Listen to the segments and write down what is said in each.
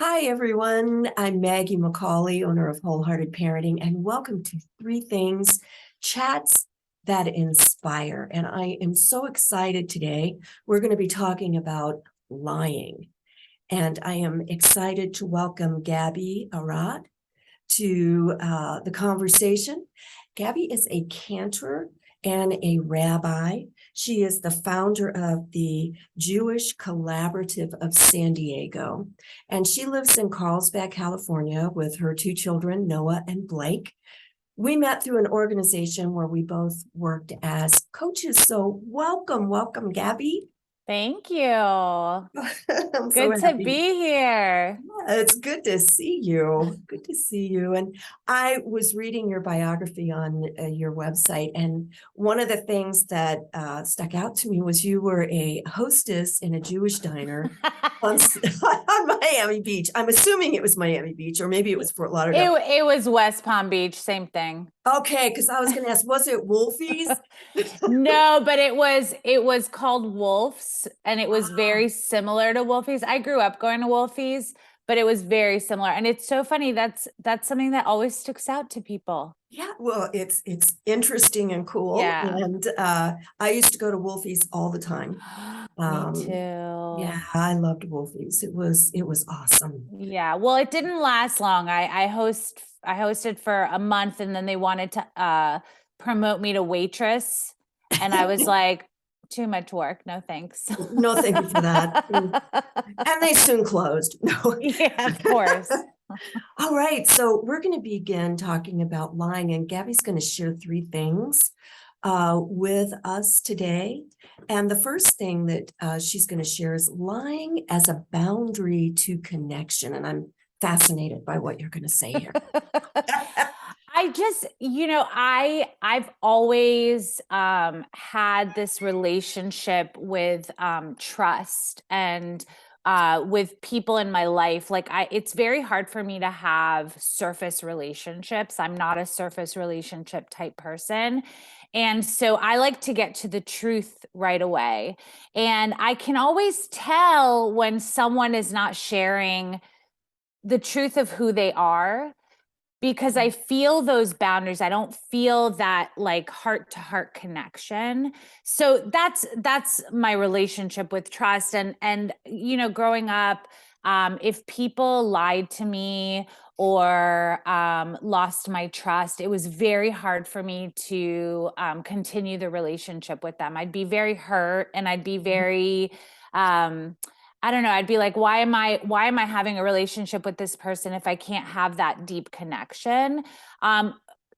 Hi, everyone. I'm Maggie McCauley, owner of Wholehearted Parenting, and welcome to Three Things Chats That Inspire. And I am so excited today. We're going to be talking about lying. And I am excited to welcome Gabi Arad to the conversation. Gabi is a cantor and a rabbi. She is the founder of the Jewish Collaborative of San Diego, and she lives in Carlsbad, California, with her two children, Noah and Blake. We met through an organization where we both worked as coaches. So welcome, Gabi. Thank you. I'm so Good to happy. be here. Yeah, it's good to see you. Good to see you. And I was reading your biography on your website, and one of the things that stuck out to me was you were a hostess in a Jewish diner on, on Miami Beach. I'm assuming it was Miami Beach, or maybe it was Fort Lauderdale. It was West Palm Beach, same thing. Okay, because I was going to ask, was it Wolfie's? No, but it was called Wolf's, and it was Ah, very similar to Wolfie's. I grew up going to Wolfie's, but it was very similar. And it's so funny. That's something that always sticks out to people. yeah, well, it's interesting and cool. Yeah. And I used to go to Wolfie's all the time. Me Um, too. yeah, I loved Wolfie's. It was awesome. Yeah. Well, it didn't last long. I hosted for a month, and then they wanted to promote me to waitress. And I was like, too much work. No thanks. No, thank you for that. And they soon closed. No. Yeah, of course. All right, so we're going to begin talking about lying, and Gabby's going to share three things with us today. And the first thing that she's going to share is lying as a boundary to connection. And I'm fascinated by what you're going to say here. I just, I've always had this relationship with trust and with people in my life. It's very hard for me to have surface relationships. I'm not a surface relationship type person. And so I like to get to the truth right away. And I can always tell when someone is not sharing the truth of who they are, because I feel those boundaries. I don't feel that like heart to heart connection. So that's my relationship with trust. And growing up, if people lied to me or lost my trust, it was very hard for me to continue the relationship with them. I'd be very hurt, and I'd be very I don't know. I'd be like, why am I having a relationship with this person if I can't have that deep connection? Um,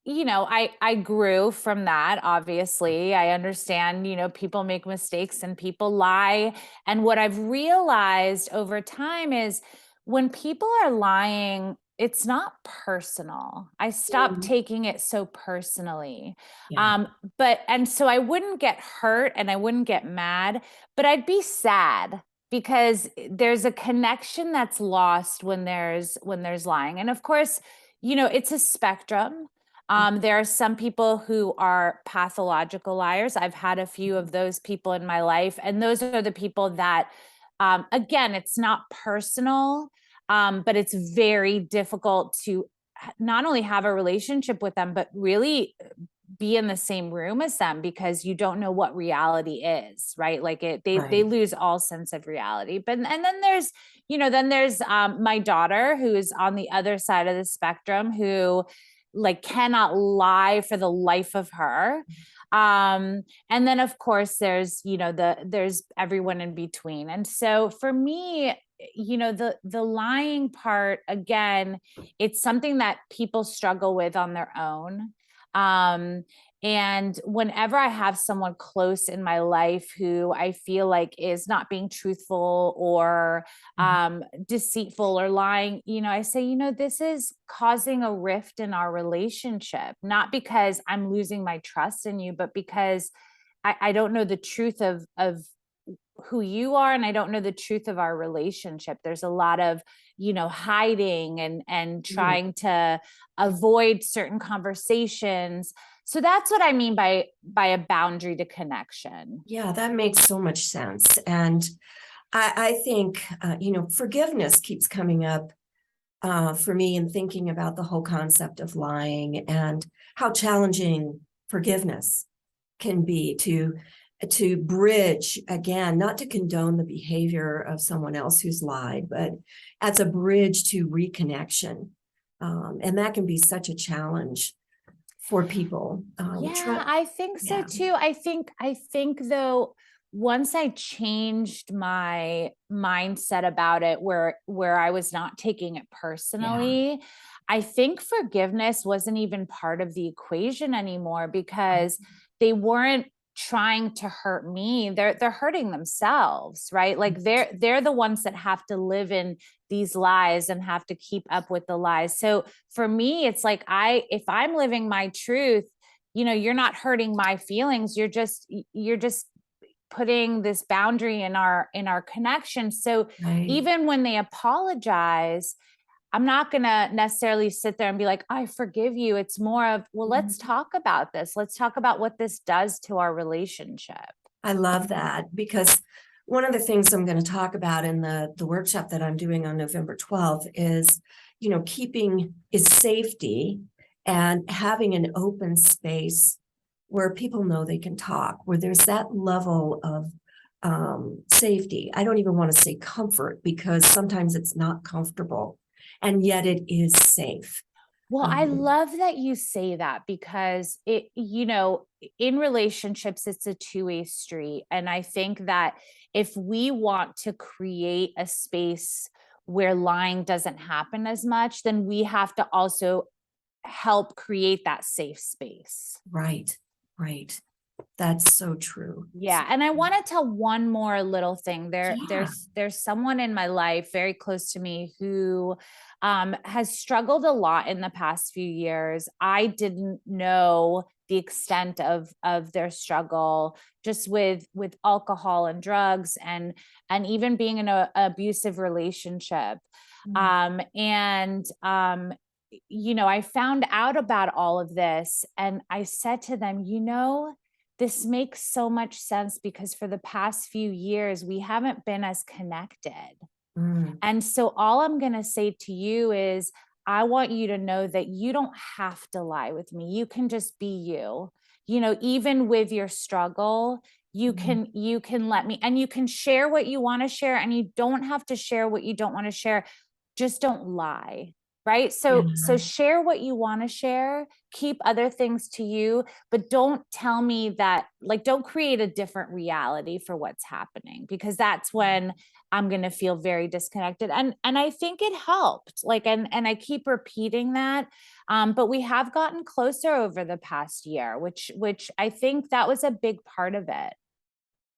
I grew from that, obviously. I understand, people make mistakes and people lie. And what I've realized over time is when people are lying, it's not personal. I stopped Mhm. taking it so personally. Yeah, And so I wouldn't get hurt and I wouldn't get mad, but I'd be sad because there's a connection that's lost when there's lying. And of course, it's a spectrum. There are some people who are pathological liars. I've had a few of those people in my life, and those are the people that again, it's not personal, but it's very difficult to not only have a relationship with them, but really be in the same room as them, because you don't know what reality is, right? Like they right. lose all sense of reality. But and then there's my daughter, who is on the other side of the spectrum, who like cannot lie for the life of her. And then of course there's everyone in between. And so for me, the lying part, again, it's something that people struggle with on their own. um and whenever I have someone close in my life who I feel like is not being truthful or deceitful or lying, I say, this is causing a rift in our relationship, not because I'm losing my trust in you, but because I don't know the truth of who you are, and I don't know the truth of our relationship. There's a lot of hiding and Mhm. trying to avoid certain conversations. So that's what I mean by a boundary to connection. Yeah, that makes so much sense. And I think, forgiveness keeps coming up for me in thinking about the whole concept of lying and how challenging forgiveness can be to bridge, again, not to condone the behavior of someone else who's lied, but as a bridge to reconnection. And that can be such a challenge for people. Yeah, I think so Yeah. too. I think though, once I changed my mindset about it, where I was not taking it Yeah. personally, I think forgiveness wasn't even part of the equation anymore, because they weren't trying to hurt me. They're hurting themselves, right? Like they're the ones that have to live in these lies and have to keep up with the lies. So for me, it's like, if I'm living my truth, you're not hurting my feelings. You're just putting this boundary in our connection. So Right. even when they apologize, I'm not going to necessarily sit there and be like, I forgive you. It's more of, well, let's Mhm. talk about this. Let's talk about what this does to our relationship. I love that, because one of the things I'm going to talk about in the workshop that I'm doing on November 12th is, keeping is safety and having an open space where people know they can talk, where there's that level of safety. I don't even want to say comfort, because sometimes it's not comfortable, and yet it is safe. Well, I Um, love that you say that, because in relationships, it's a two-way street. And I think that if we want to create a space where lying doesn't happen as much, then we have to also help create that safe space. right, right. That's so true. Yeah, and I want to tell one more little thing. There, Yeah. there's someone in my life very close to me who has struggled a lot in the past few years. I didn't know the extent of their struggle, just with alcohol and drugs, and even being in an abusive relationship. Mm. And I found out about all of this, and I said to them, this makes so much sense, because for the past few years, we haven't been as connected. Mm. And so all I'm going to say to you is, I want you to know that you don't have to lie with me. You can just be you. Even with your struggle, you Mm. can you can let me, and you can share what you want to share, and you don't have to share what you don't want to share. Just don't lie. Right? So Yeah. share what you want to share, keep other things to you, but don't tell me that, like, don't create a different reality for what's happening, because that's when I'm going to feel very disconnected. And I think it helped. Like, and I keep repeating that. But we have gotten closer over the past year, which I think that was a big part of it.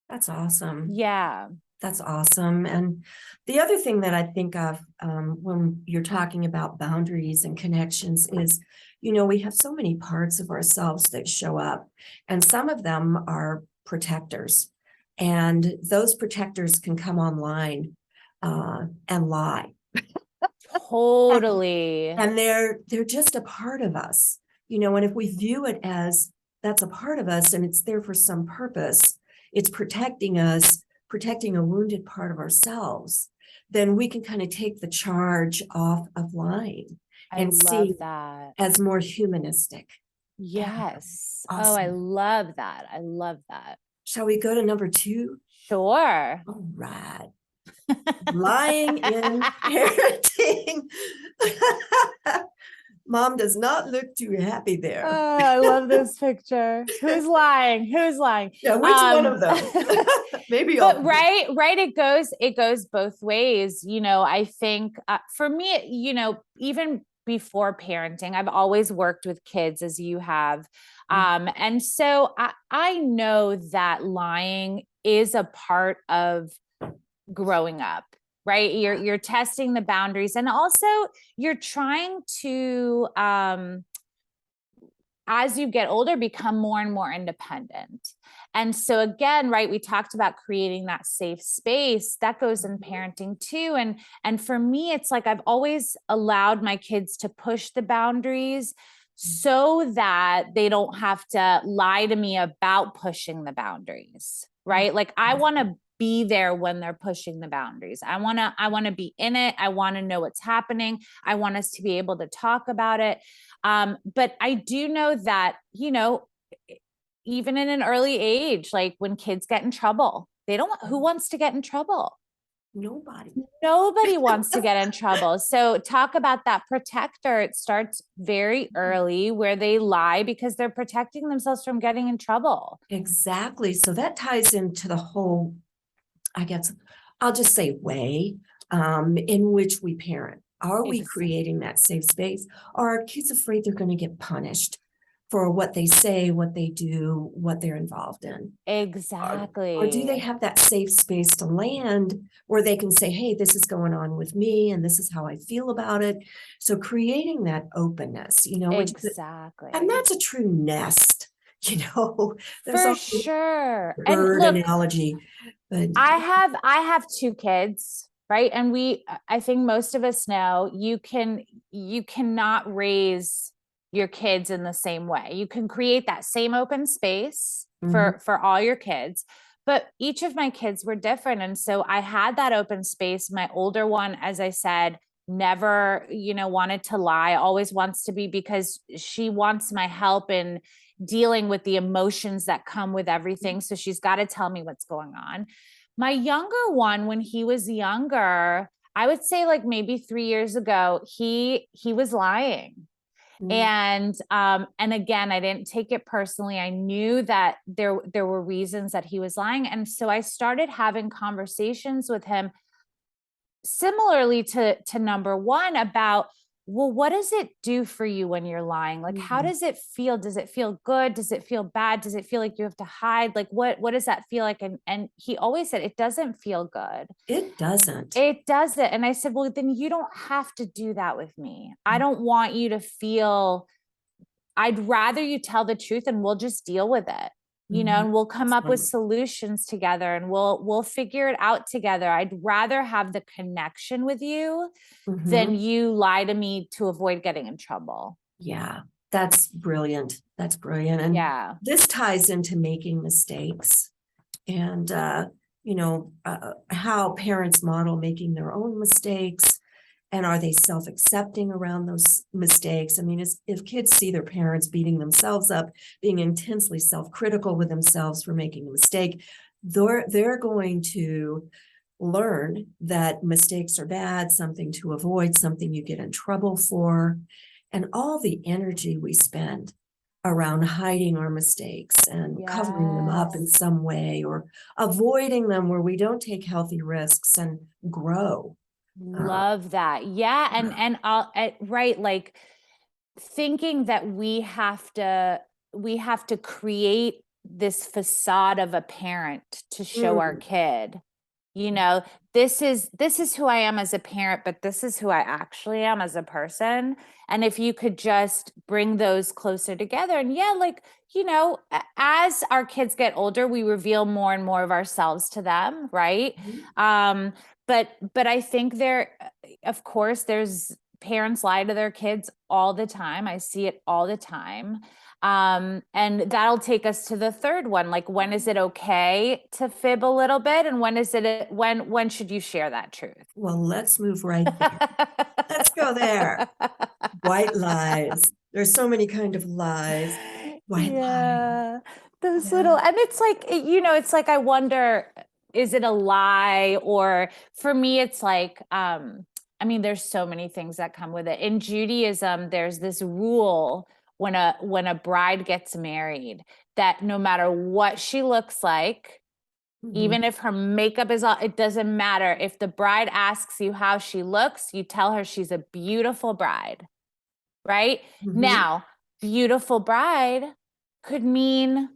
That's awesome. Yeah. That's awesome. And the other thing that I think of when you're talking about boundaries and connections is, we have so many parts of ourselves that show up, and some of them are protectors. And those protectors can come online and lie. Totally. And they're just a part of us, and if we view it as that's a part of us and it's there for some purpose, it's protecting us, protecting a wounded part of ourselves, then we can kind of take the charge off of lying I and see love that. as more humanistic. Yeah. Yes. Oh, I Awesome. love that. I love that. Shall we go to number 2? Sure. All right. Lying in parenting. Mom does not look too happy there. Oh, I love this picture. Who's lying? Who's lying? Yeah, which one of them? Maybe all But three. right, it goes both ways. I think for me, even before parenting, I've always worked with kids, as you have. And so I know that lying is a part of growing up, right? You're testing the boundaries, and also you're trying to as you get older, become more and more independent. And so again, right, we talked about creating that safe space that goes in parenting too. And for me, it's like I've always allowed my kids to push the boundaries so that they don't have to lie to me about pushing the boundaries, right? Like I want to be there when they're pushing the boundaries. I want to be in it. I want to know what's happening. I want us to be able to talk about it. But I do know that, even in an early age, like when kids get in trouble, who wants to get in trouble? Nobody. Nobody wants to get in trouble. So talk about that protector. It starts very early where they lie because they're protecting themselves from getting in trouble. Exactly. So that ties into the whole, I guess, I'll just say way in which we parent. Are we creating that safe space? Or are kids afraid they're going to get punished for what they say, what they do, what they're involved in? Exactly. Or do they have that safe space to land where they can say, hey, this is going on with me and this is how I feel about it. So creating that openness, which exactly. And that's a true nest, there's For also sure. And bird look, analogy. But I have 2 kids, right? And I think most of us know you cannot raise your kids in the same way. You can create that same open space for all your kids, but each of my kids were different. And so I had that open space. My older one, as I said, never, wanted to lie, always wants to be, because she wants my help in dealing with the emotions that come with everything. So she's got to tell me what's going on. My younger one, when he was younger, I would say like maybe 3 years ago, he was lying. And again, I didn't take it personally. I knew that there were reasons that he was lying. And so I started having conversations with him similarly to number one about, well, what does it do for you when you're lying? Like, how does it feel? Does it feel good? Does it feel bad? Does it feel like you have to hide? Like, what does that feel like? And he always said, it doesn't feel good. It doesn't. It doesn't. And I said, well, then you don't have to do that with me. I don't want you to feel, I'd rather you tell the truth and we'll just deal with it. And we'll come up with solutions together and we'll figure it out together. I'd rather have the connection with you than you lie to me to avoid getting in trouble. Yeah, that's brilliant. That's brilliant. And this ties into making mistakes and, how parents model making their own mistakes. And are they self-accepting around those mistakes? I mean, if kids see their parents beating themselves up, being intensely self-critical with themselves for making a mistake, they're going to learn that mistakes are bad, something to avoid, something you get in trouble for. And all the energy we spend around hiding our mistakes and covering them up in some way or avoiding them where we don't take healthy risks and grow. Love that. Yeah. And right. Like thinking that we have to create this facade of a parent to show our kid, this is who I am as a parent, but this is who I actually am as a person. And if you could just bring those closer together and as our kids get older, we reveal more and more of ourselves to them. Right. But I think of course, there's parents lie to their kids all the time. I see it all the time. And that'll take us to the third one. Like, when is it okay to fib a little bit? And when should you share that truth? Well, let's move right there. Let's go there. White lies. There's so many kind of lies. White lies. Those little, and it's like, it's like, I wonder, is it a lie? Or for me, it's like, there's so many things that come with it. In Judaism, there's this rule when a bride gets married that no matter what she looks like, even if her makeup is all, it doesn't matter. If the bride asks you how she looks, you tell her she's a beautiful bride, right? Now, beautiful bride could mean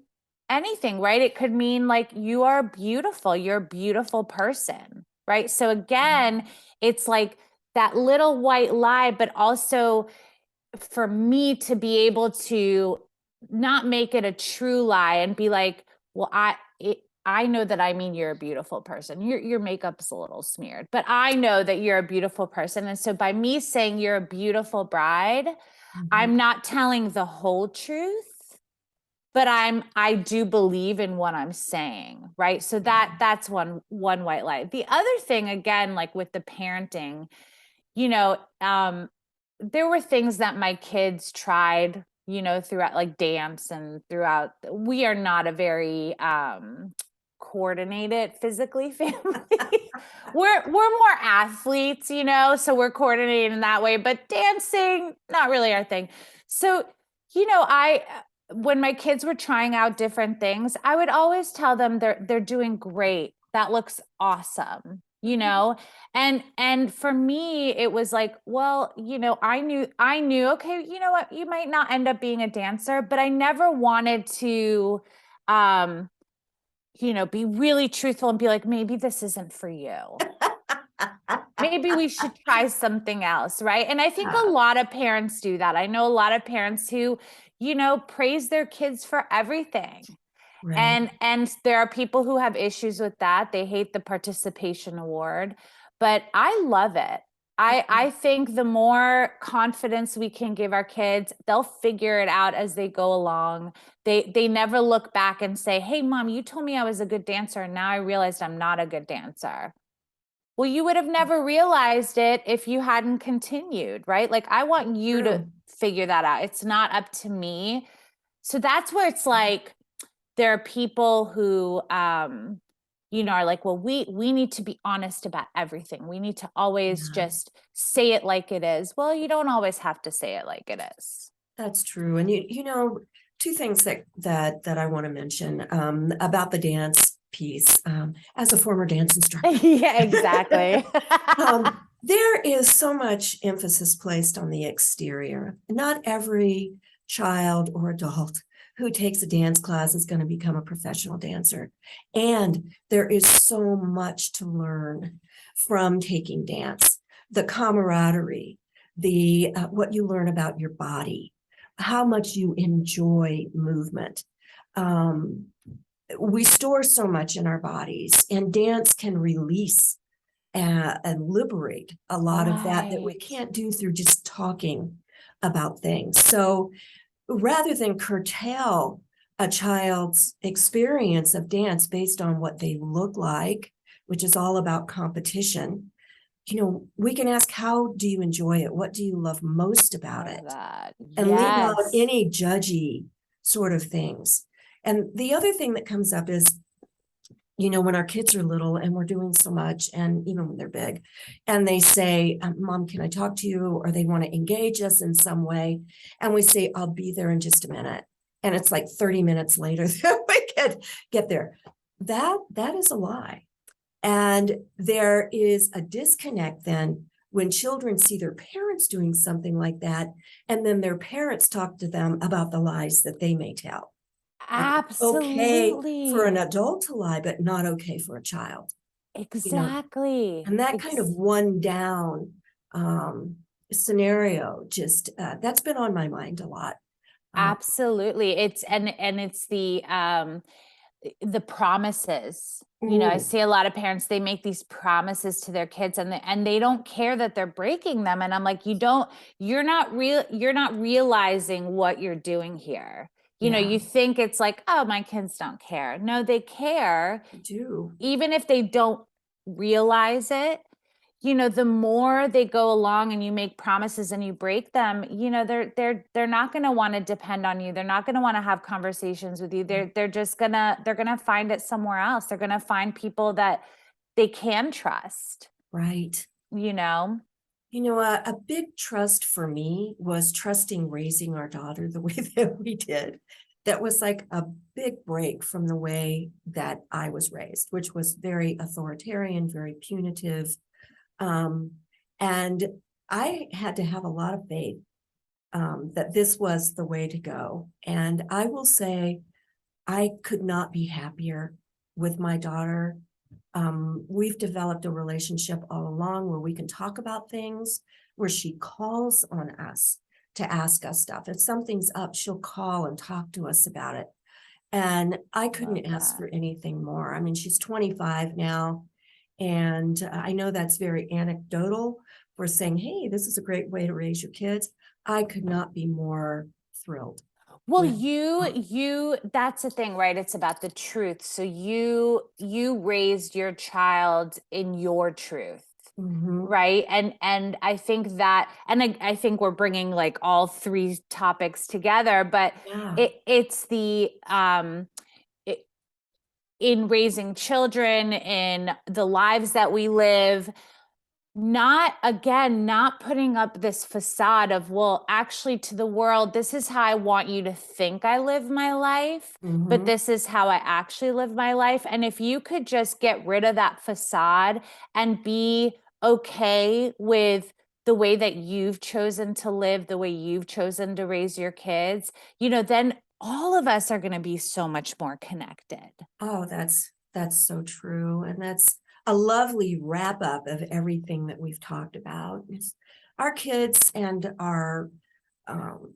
anything, right? It could mean like, you are beautiful, you're a beautiful person, right? So again, it's like that little white lie, but also for me to be able to not make it a true lie and be like, well, I know that I mean you're a beautiful person. Your makeup's a little smeared, but I know that you're a beautiful person. And so by me saying you're a beautiful bride, I'm not telling the whole truth. but I do believe in what I'm saying, right? So that's one white lie. The other thing, again, like with the parenting, you know, there were things that my kids tried, throughout, like dance, and throughout. We are not a very coordinated physically family. We're more athletes, so we're coordinated in that way, but dancing, not really our thing. So, I when my kids were trying out different things, I would always tell them they're doing great. That looks awesome. And for me, it was like, well, I knew, okay, you know what, you might not end up being a dancer, but I never wanted to, um, be really truthful and be like, maybe this isn't for you. Maybe we should try something else, right? And I think a Yeah, lot of parents do that. I know a lot of parents who, praise their kids for everything. right. And there are people who have issues with that. They hate the participation award, but I love it. I think the more confidence we can give our kids, they'll figure it out as they go along. They never look back and say, "Hey mom, you told me I was a good dancer and now I realized I'm not a good dancer." Well, you would have never realized it if you hadn't continued, right? Like, I want you to True. figure that out. It's not up to me. So that's where it's like, there are people who are like, well, we need to be honest about everything. We need to always Yeah, just say it like it is. Well, you don't always have to say it like it is. that's true. And two things that I want to mention about the dance piece. As a former dance instructor, Yeah, exactly. there is so much emphasis placed on the exterior. Not every child or adult who takes a dance class is going to become a professional dancer. And there is so much to learn from taking dance. The camaraderie, the what you learn about your body, how much you enjoy movement. Um, we store so much in our bodies, and dance can release and liberate a lot of that we Right. can't do through just talking about things. So rather than curtail a child's experience of dance based on what they look like, which is all about competition, we can ask, how do you enjoy it? What do you love most about Love it? that. And leave out Yes. any judgy sort of things. And the other thing that comes up is, when our kids are little and we're doing so much, and even when they're big, and they say, Mom, can I talk to you? Or they want to engage us in some way. And we say, I'll be there in just a minute. And it's like 30 minutes later that we get there. That is a lie. And there is a disconnect then when children see their parents doing something like that, and then their parents talk to them about the lies that they may tell. Like, it's okay for an Absolutely. adult to lie, but not okay for a child, you know, Exactly. and that kind of one down scenario, just that's been on my mind a lot. Uh, Absolutely. It's the promises. I mm, see a lot of parents, they make these promises to their kids, and they don't care that they're breaking them. And I'm like, you're not realizing what you're doing here. yeah, You think it's like, oh, my kids don't care. No, they care, I do. even if they don't realize it. The more they go along and you make promises and you break them, they're not going to want to depend on you. They're not going to want to have conversations with you. They're going to find it somewhere else. They're going to find people that they can trust, Right. you know? A big trust for me was trusting raising our daughter the way that we did. That was like a big break from the way that I was raised, which was very authoritarian, very punitive. Um, and I had to have a lot of faith that this was the way to go. And I will say, I could not be happier with my daughter. We've developed a relationship all along where we can talk about things, where she calls on us to ask us stuff. If something's up, she'll call and talk to us about it. And I Love couldn't ask that. for anything more. I mean, she's 25 now. And I know that's very anecdotal for saying, hey, this is a great way to raise your kids. I could not be more thrilled. Well, with, that's the thing, right? It's about the truth. So you raised your child in your truth. Mhm. Right. And I think that, and I think we're bringing like all three topics together, but Yeah. it's the, it, in raising children, in the lives that we live, not putting up this facade of, well, actually, to the world, this is how I want you to think I live my life, but Mhm. this is how I actually live my life. And if you could just get rid of that facade and be okay with the way that you've chosen to live, the way you've chosen to raise your kids, then all of us are going to be so much more connected. Oh, that's so true. And that's a lovely wrap up of everything that we've talked about. It's our kids and our um,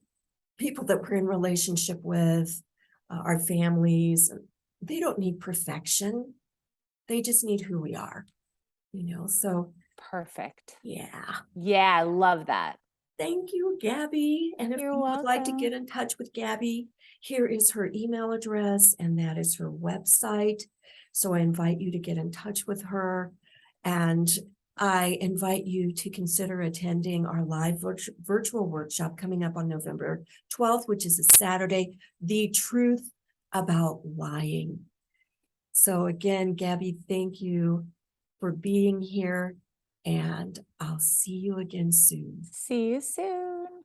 people that we're in relationship with, our families, they don't need perfection. They just need who we are, So, Perfect. yeah. Yeah, I love that. Thank you, Gabby. And if You're you would like to get welcome. in touch with Gabby, here is her email address and that is her website. So I invite you to get in touch with her. And I invite you to consider attending our live virtual workshop coming up on November 12th, which is a Saturday, The Truth About Lying. So again, Gabby, thank you for being here, and I'll see you again soon. See you soon.